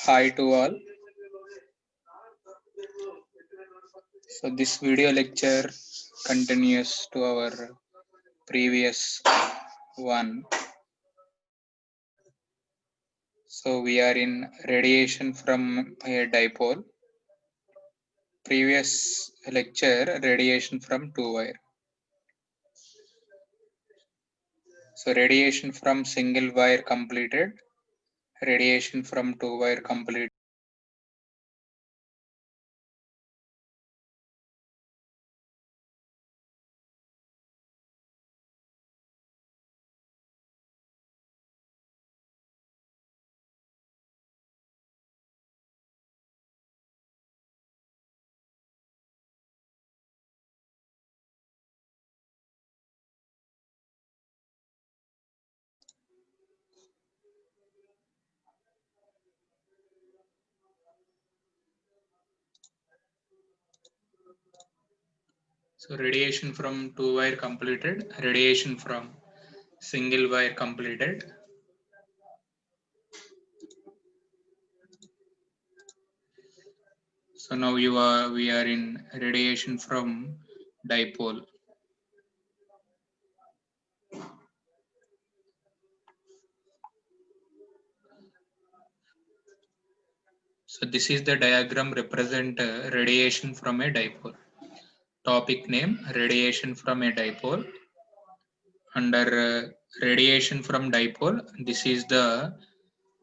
Hi to all. So this video lecture continues to our previous one. So we are in radiation from a dipole. Previous lecture, radiation from two wire. So radiation from single wire completed. Radiation from two wire completed. So radiation from two wire completed. Radiation from single wire completed. So now we are in radiation from dipole. So this is the diagram represent radiation from a dipole. Topic name radiation from a dipole. Under radiation from dipole, this is the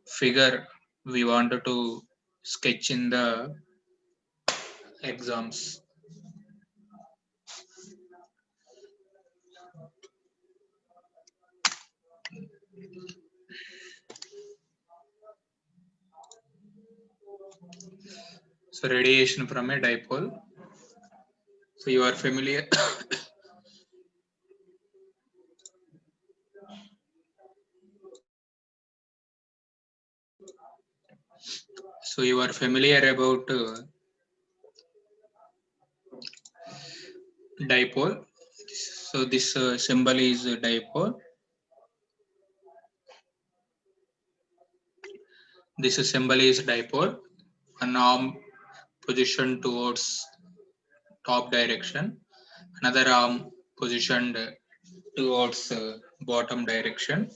figure we wanted to sketch in the exams. So radiation from a dipole. So you are familiar. So you are familiar about dipole. So this symbol is dipole. This symbol is dipole. One arm positioned towards top direction, another arm positioned towards bottom direction.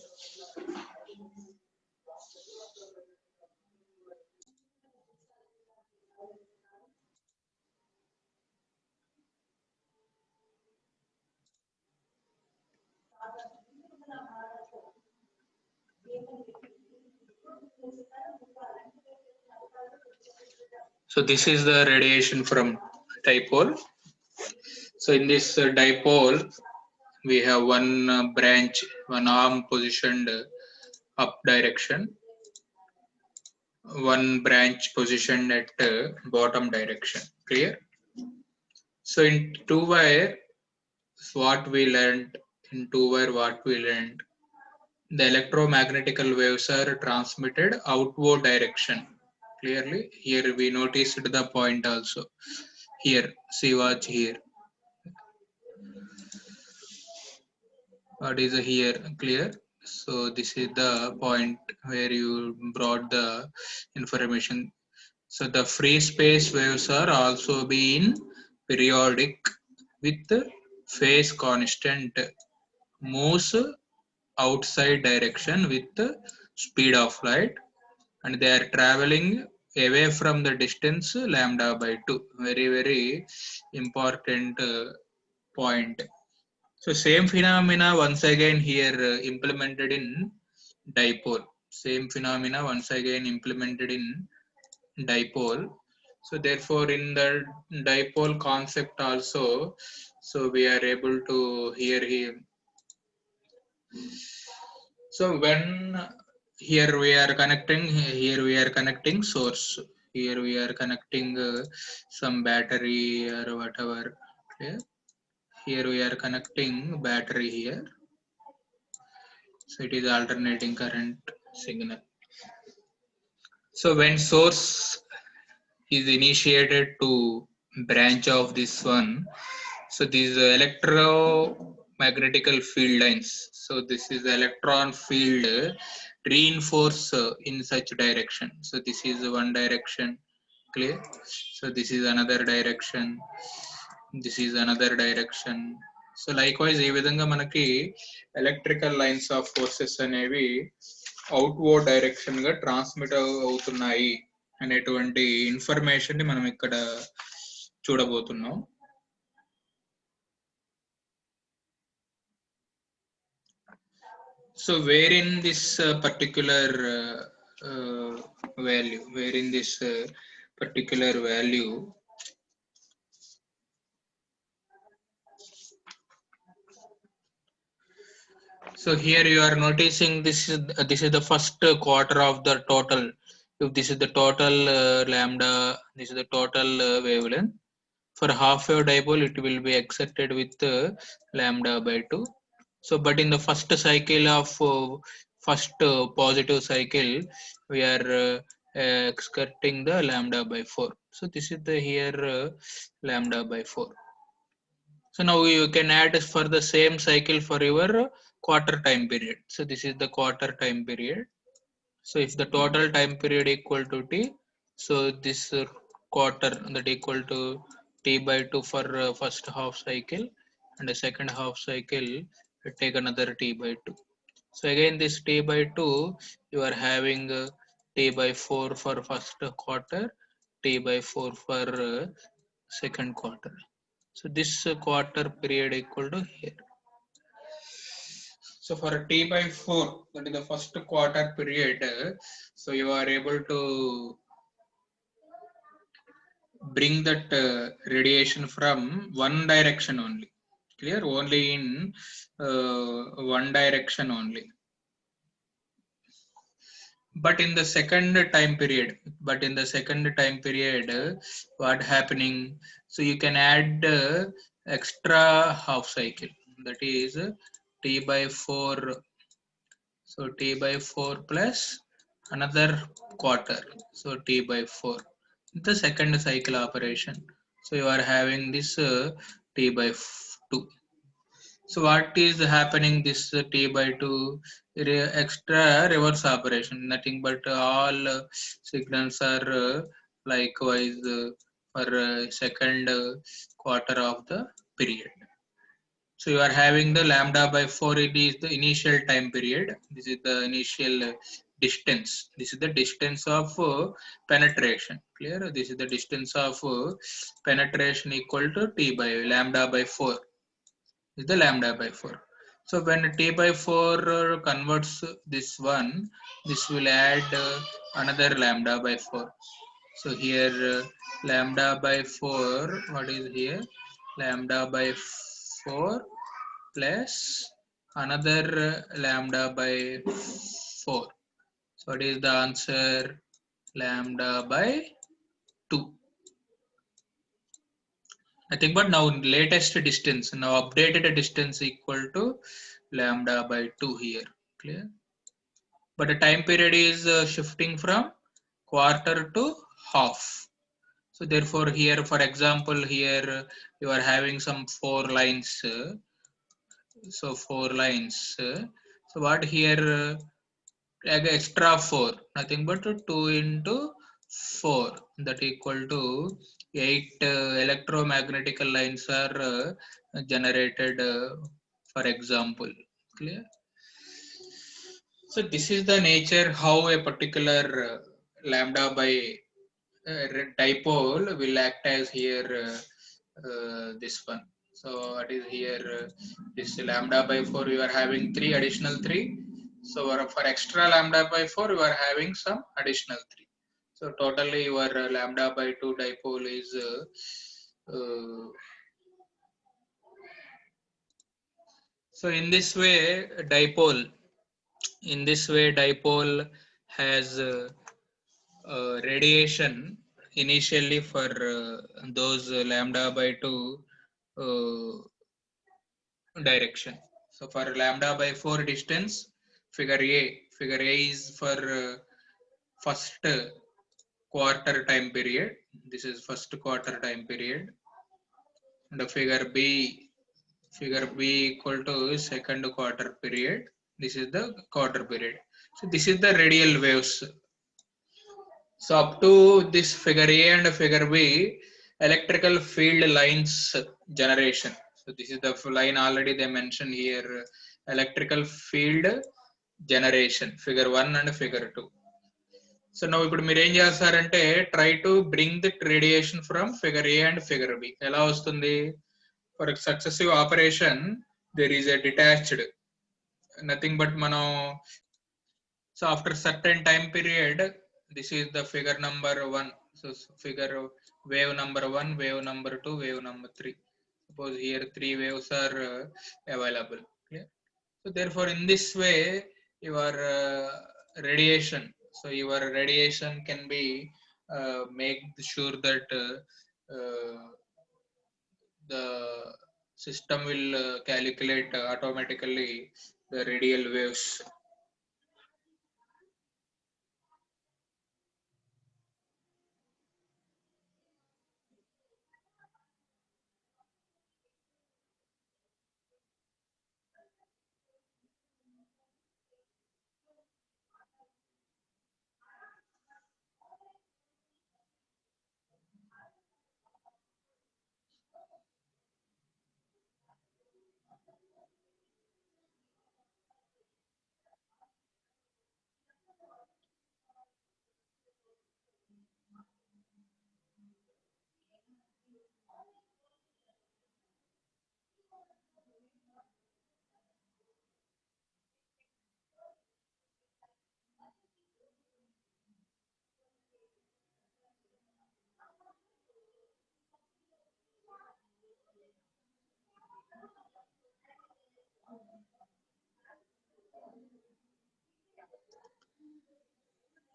So this is the radiation from dipole. So in this dipole, we have one branch, one arm positioned up direction, one branch positioned at bottom direction. Clear? So in two wire, what we learned the electromagnetical waves are transmitted outward direction. Clearly, here we noticed the point also. Here, see, watch here. What is here? Clear? So this is the point where you brought the information. So the free space waves are also being periodic with phase constant, moves outside direction with the speed of light, and they are traveling away from the distance lambda by 2. Very important point. So same phenomena once again here implemented in dipole. Same phenomena once again implemented in dipole. So therefore in the dipole concept also, so we are able to hear him. So when here we are connecting source. Here we are connecting some battery or whatever. Okay. Here we are connecting battery here. So it is alternating current signal. So when source is initiated to branch of this one, so these electromagnetical field lines. So this is the electron field reinforce in such direction. So this is one direction, clear? So this is another direction, this is another direction. So likewise ఈ విధంగా మనకి electrical lines of forces అనేవి outward direction గా transmit అవుతున్నాయి అనేటువంటి information ని మనం ఇక్కడ చూడబోతున్నాం. So wherein this particular value, wherein this particular value so here you are noticing this is the first quarter of the total. If this is the total lambda, this is the total wavelength. For half wave dipole it will be exerted with lambda by 2. So but in the first cycle of first positive cycle we are exerting the lambda by 4. So this is the here lambda by 4. So now you can add for the same cycle for your quarter time period. So this is the quarter time period. So if the total time period equal to t, so this quarter that equal to t by 2 for first half cycle, and the second half cycle take another t by 2. So again this t by 2 you are having t by 4 for first quarter, t by 4 for second quarter. So this quarter period equal to here. So for t by 4, that is the first quarter period, so you are able to bring that radiation from one direction only, clear? Only in one direction only. But in the second time period, what happening? So you can add extra half cycle, that is t by 4. So t by 4 plus another quarter, so t by 4, the second cycle operation. So you are having this t by 2. So what is happening this t by 2? Extra reverse operation, nothing but all signals are likewise for second quarter of the period. So you are having the lambda by 4, it is the initial time period. This is the initial distance. This is the distance of penetration, clear? This is the distance of penetration equal to t by lambda by 4. Is the lambda by 4. So when t by 4 converts this one, this will add another lambda by 4. So here lambda by 4, what is here? Lambda by 4 plus another lambda by 4. So what is the answer? Lambda by 2. Nothing but now latest distance, now updated distance equal to lambda by 2 here, clear? But the time period is shifting from quarter to half. So therefore here, for example, here you are having some 4 lines. So 4 lines. So what here? Extra 4, nothing but 2 into 4, that equal to 8 electromagnetical lines are generated, for example, clear? So this is the nature how a particular lambda by dipole will act as here this one. So what is here this lambda by 4, you are having 3 additional 3. So for extra lambda by 4 you are having some additional 3. So totally your lambda by 2 dipole is so in this way dipole has radiation initially for those lambda by 2 direction. So for lambda by 4 distance, figure A is for first quarter time period. This is first quarter time period. And the figure B equal to second quarter period. This is the quarter period. So this is the radial waves. So up to this figure A and figure B, electrical field lines generation. So this is the line already they mentioned here, electrical field generation, figure 1 and figure 2. So now ఇప్పుడు మీరు ఏం చేస్తారంటే try to bring the radiation from figure A and figure B. ఎలా వస్తుంది? For a successive operation, there is a detached, nothing but మనం. So after certain time period, this is the figure number 1. So figure wave number 1, wave number 2, wave number 3. Suppose here 3 waves are available. Clear? So therefore in this way your radiation, so your radiation can be make sure that the system will calculate automatically the radial waves.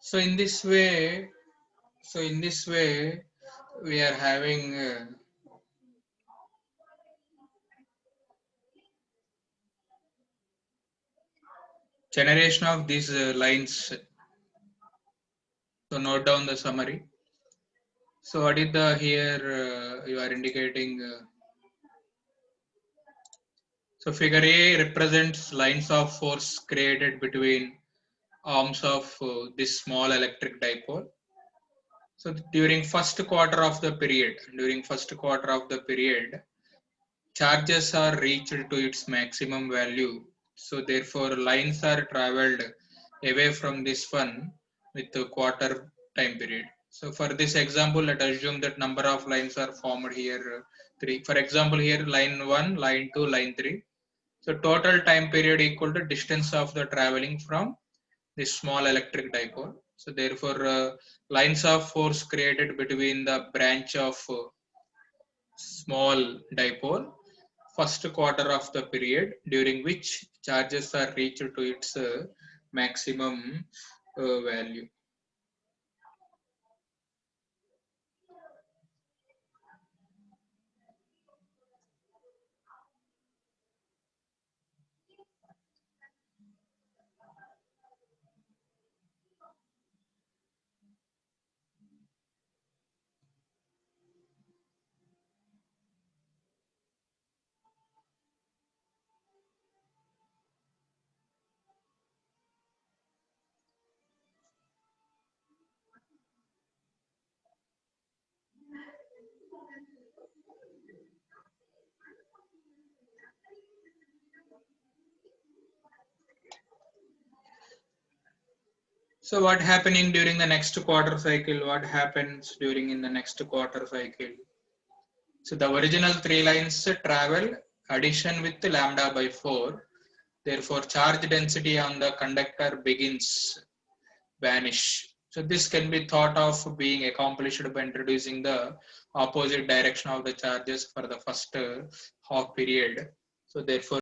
So in this way, we are having generation of these lines. So note down the summary. So what is the here you are indicating? So figure A represents lines of force created between arms of this small electric dipole. So during first quarter of the period, charges are reached to its maximum value. So therefore lines are traveled away from this one with a quarter time period. So for this example, let us assume that number of lines are formed here 3. For example, here line 1, line 2, line 3. So total time period equal to distance of the traveling from this small electric dipole. So therefore lines of force created between the branch of small dipole first quarter of the period during which charges are reached to its maximum value. So what happening during the next quarter cycle? What happens during in the next quarter cycle? So the original 3 lines travel addition with lambda by 4. Therefore charge density on the conductor begins vanish. So this can be thought of being accomplished by introducing the opposite direction of the charges for the first half period. So therefore